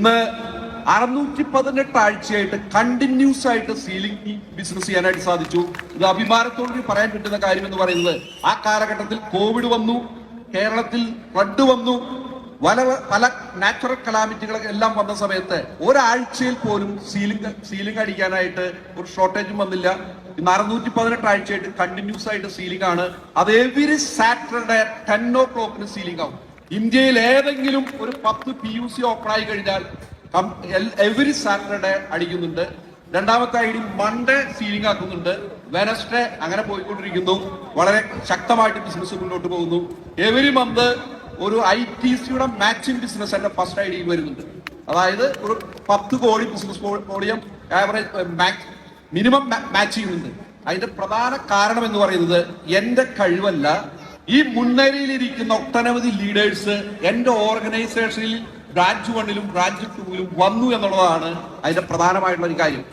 ഇന്ന് 618 ആഴ്ചയായിട്ട് കണ്ടിന്യൂസ് ആയിട്ട് ceiling business ചെയ്യാനായിട്ട് സാധിച്ചു. ഇത് അഭിമാനത്തോടുകൂടി പറയാൻ പറ്റുന്ന കാര്യം എന്ന് പറയുന്നത്, ആ കാലഘട്ടത്തിൽ കോവിഡ് വന്നു, കേരളത്തിൽ ഫ്ലഡ് വന്നു, പല നാച്ചുറൽ കലാമിറ്റികളൊക്കെ എല്ലാം വന്ന സമയത്ത് ഒരാഴ്ചയിൽ പോലും സീലിംഗ് അടിക്കാനായിട്ട് ഒരു ഷോർട്ടേജും വന്നില്ല. ഇന്ന് 618 ആഴ്ചയായിട്ട് കണ്ടിന്യൂസ് ആയിട്ട് സീലിംഗ് ആണ്. അത് എവരി സാറ്റർഡേ 10 o'clock സീലിംഗ് ആവും. ഇന്ത്യയിൽ ഏതെങ്കിലും ഒരു 10 PUC ഓപ്പൺ ആയി കഴിഞ്ഞാൽ എവരി സാറ്റർഡേ അടിക്കുന്നുണ്ട്. രണ്ടാമത്തെ ഐഡി മൺഡേ സീലിംഗ് ആക്കുന്നുണ്ട്, വെനസ്ഡേ അങ്ങനെ പോയിക്കൊണ്ടിരിക്കുന്നു. വളരെ ശക്തമായിട്ട് ബിസിനസ് മുന്നോട്ട് പോകുന്നു. എവരി മന്ത് ഒരു ITCയുടെ മാച്ചിങ് ബിസിനസ് എന്റെ ഫസ്റ്റ് ഐഡിയിൽ വരുന്നുണ്ട്. അതായത് ഒരു 10 കോടി business volume average minimum match ചെയ്യുന്നുണ്ട്. അതിന്റെ പ്രധാന കാരണം എന്ന് പറയുന്നത് എന്റെ കഴിവല്ല, ഈ മുൻനിരയിലിരിക്കുന്ന ഒട്ടനവധി ലീഡേഴ്സ് എന്റെ ഓർഗനൈസേഷനിൽ ബ്രാഞ്ച് 1 ലും ബ്രാഞ്ച് 2 ലും വന്നു എന്നുള്ളതാണ് അതിന്റെ പ്രധാനമായിട്ടുള്ള ഒരു കാര്യം.